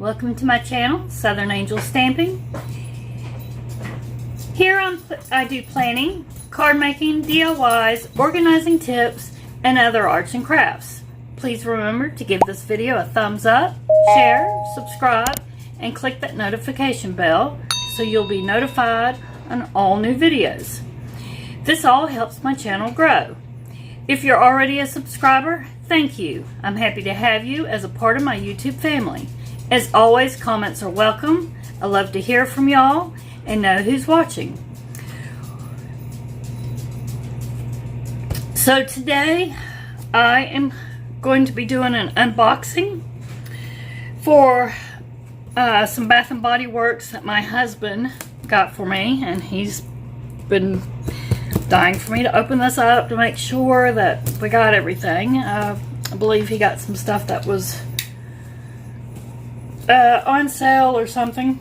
welcome to my channel, Southern Angel Stamping. Here I do planning, card making, DIYs, organizing tips, and other arts and crafts. Please remember to give this video a thumbs up, share, subscribe, and click that notification bell so you'll be notified on all new videos. This all helps my channel grow. If you're already a subscriber, thank you. I'm happy to have you as a part of my YouTube family. As always, comments are welcome. I love to hear from y'all and know who's watching. So today I am going to be doing an unboxing for some Bath & Body Works that my husband got for me, and he's been dying for me to open this up to make sure that we got everything. I believe he got some stuff that was on sale or something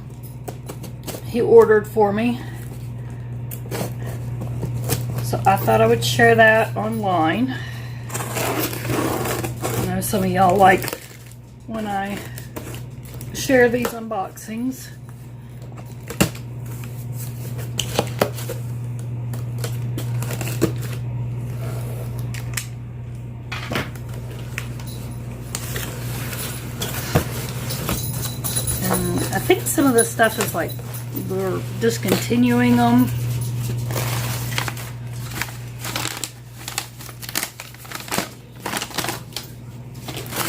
he ordered for me, so I thought I would share that online. I know some of y'all like when I share these unboxings. I think some of this stuff is like we're discontinuing them.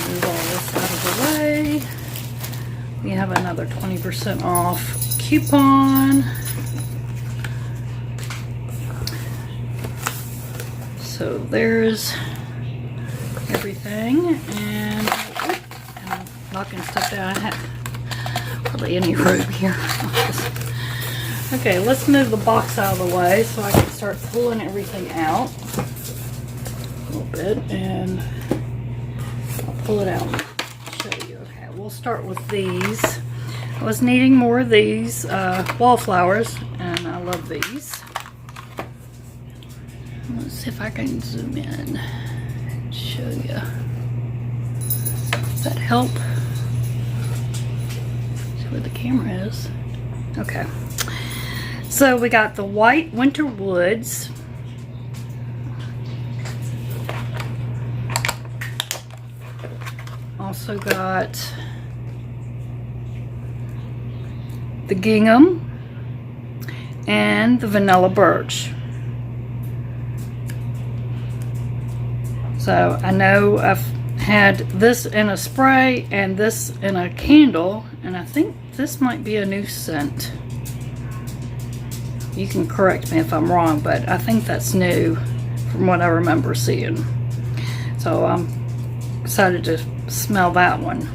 Move all this out of the way. We have another 20% off coupon. So there's everything, and I'm knocking stuff down. I have hardly any room here. Okay, let's move the box out of the way so I can start pulling everything out a little bit, and I'll pull it out and show you. Okay, we'll start with these. I was needing more of these Wallflowers, and I love these. Let's see if I can zoom in and show you. Does that help? Where the camera is. Okay, so we got the white winter woods, also got the gingham and the vanilla birch. So I know I've had this in a spray and this in a candle, and I think this might be a new scent. You can correct me if I'm wrong, but I think that's new from what I remember seeing. So I'm excited to smell that one.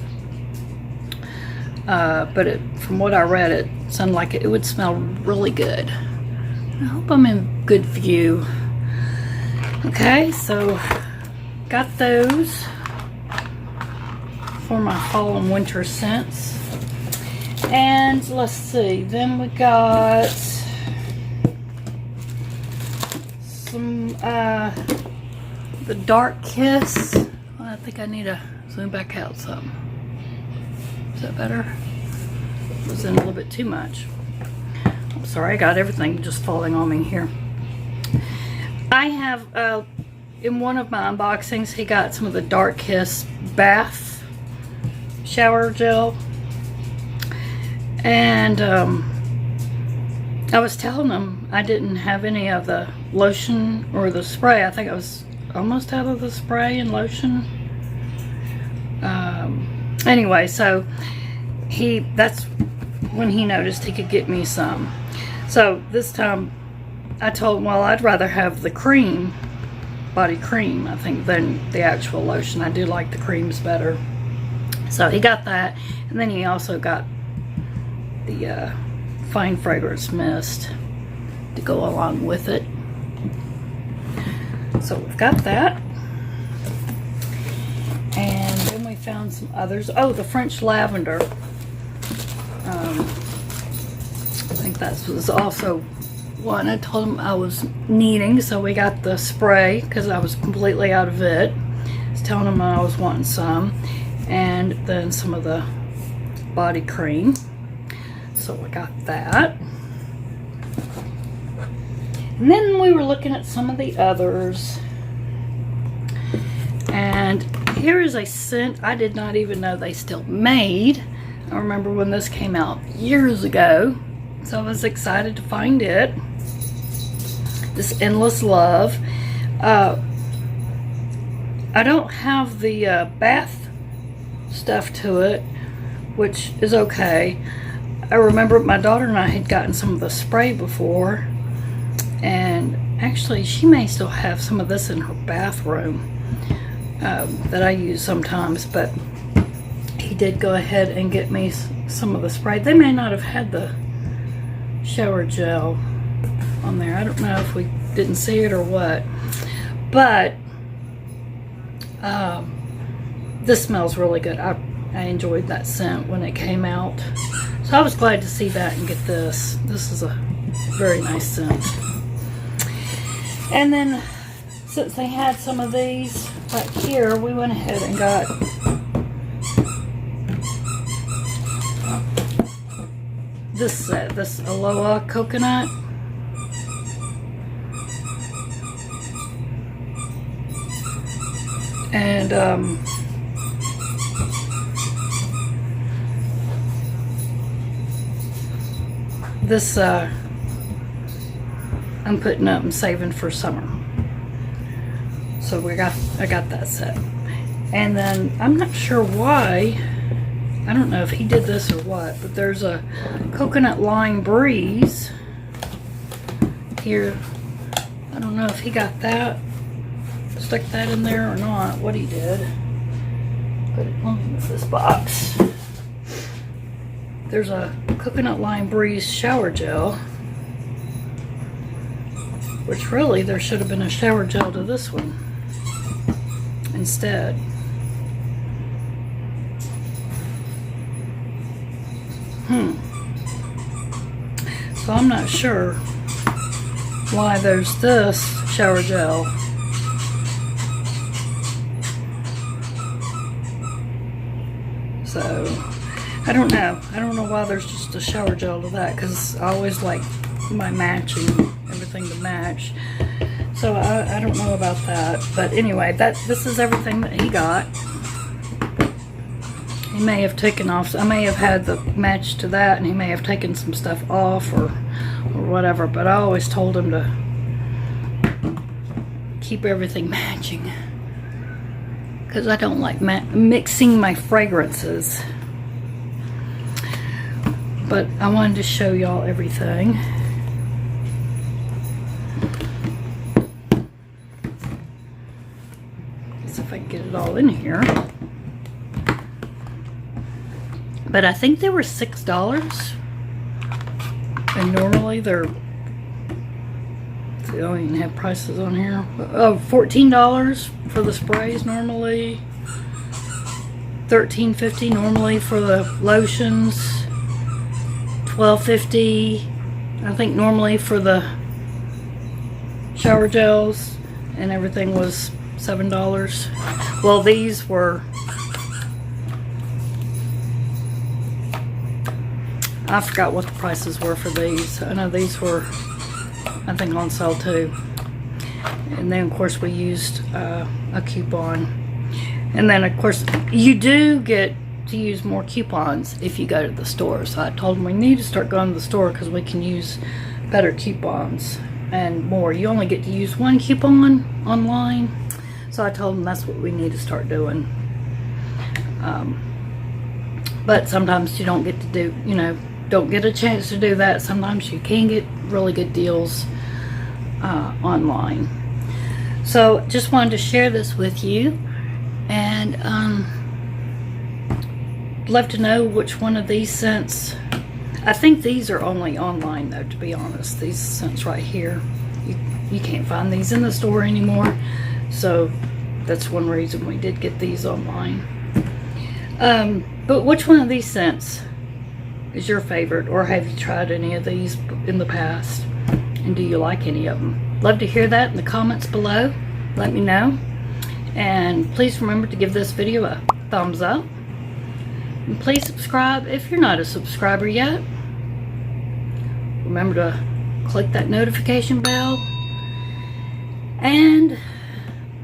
But from what I read, it sounded like it would smell really good. I hope I'm in good view. Okay, so got those for my fall and winter scents. And let's see, then we got some the Dark Kiss. Well, I think I need to zoom back out some. Is that better? It was in a little bit too much. I'm sorry, I got everything just falling on me here. I have in one of my unboxings, he got some of the Dark Kiss bath shower gel, and I was telling him I didn't have any of the lotion or the spray. I think I was almost out of the spray and lotion. Anyway, so that's when he noticed he could get me some. So this time I told him, well, I'd rather have the cream, body cream, I think, than the actual lotion. I do like the creams better. So he got that, and then he also got the fine fragrance mist to go along with it. So we've got that, and then we found some others. Oh, the French lavender. I think that was also one I told him I was needing, so we got the spray because I was completely out of it. I was telling him I was wanting some, and then some of the body cream. So I got that. And then we were looking at some of the others. And here is a scent I did not even know they still made. I remember when this came out years ago. So I was excited to find it. This Endless Love. I don't have the bath stuff to it, which is okay. I remember my daughter and I had gotten some of the spray before, and actually she may still have some of this in her bathroom that I use sometimes, but he did go ahead and get me some of the spray. They may not have had the shower gel on there. I don't know if we didn't see it or what, but this smells really good. I enjoyed that scent when it came out, so I was glad to see that and get this. This is a very nice scent. And then since they had some of these right here, we went ahead and got this set, this Aloha Coconut. And this I'm putting up and saving for summer. So I got that set. And then I'm not sure why, I don't know if he did this or what, but there's a Coconut Lime Breeze here. I don't know if he got that, stuck that in there or not, what he did. But let me move this box. There's a Coconut Lime Breeze shower gel, which really there should have been a shower gel to this one instead. So I'm not sure why there's this shower gel. So I don't know. I don't know why there's just a shower gel to that, because I always like my matching, everything to match. So I don't know about that. But anyway, this is everything that he got. He may have taken off, I may have had the match to that, and he may have taken some stuff off or whatever, but I always told him to keep everything matching, because I don't like mixing my fragrances. But I wanted to show y'all everything. See if I can get it all in here. But I think they were $6, and normally they're, they don't even have prices on here. Oh, $14 for the sprays normally, $13.50 normally for the lotions, $12.50 I think normally for the shower gels, and everything was $7. Well, these were, I forgot what the prices were for these. I know these were, I think, on sale too. And then of course we used a coupon. And then of course you do get to use more coupons if you go to the store. So I told them we need to start going to the store because we can use better coupons and more. You only get to use one coupon online. So I told them that's what we need to start doing. But sometimes you don't get to do, you know, don't get a chance to do that. Sometimes you can get really good deals online. So just wanted to share this with you, and love to know which one of these scents. I think these are only online though, to be honest. These scents right here, you can't find these in the store anymore, so that's one reason we did get these online. But which one of these scents is your favorite, or have you tried any of these in the past, and do you like any of them? Love to hear that in the comments below. Let me know, and please remember to give this video a thumbs up, And please subscribe if you're not a subscriber yet. Remember to click that notification bell. And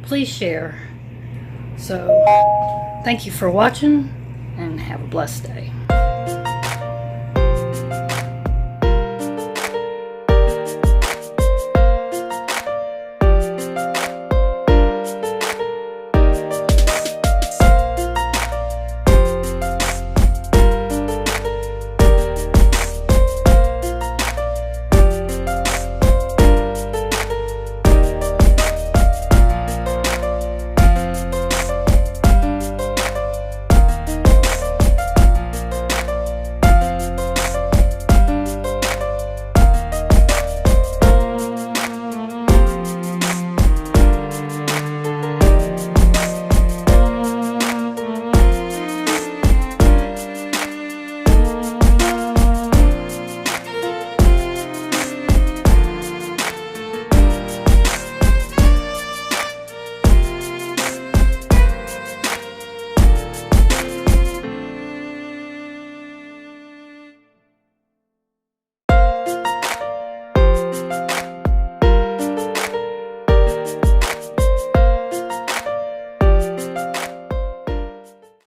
please share. So, thank you for watching and have a blessed day.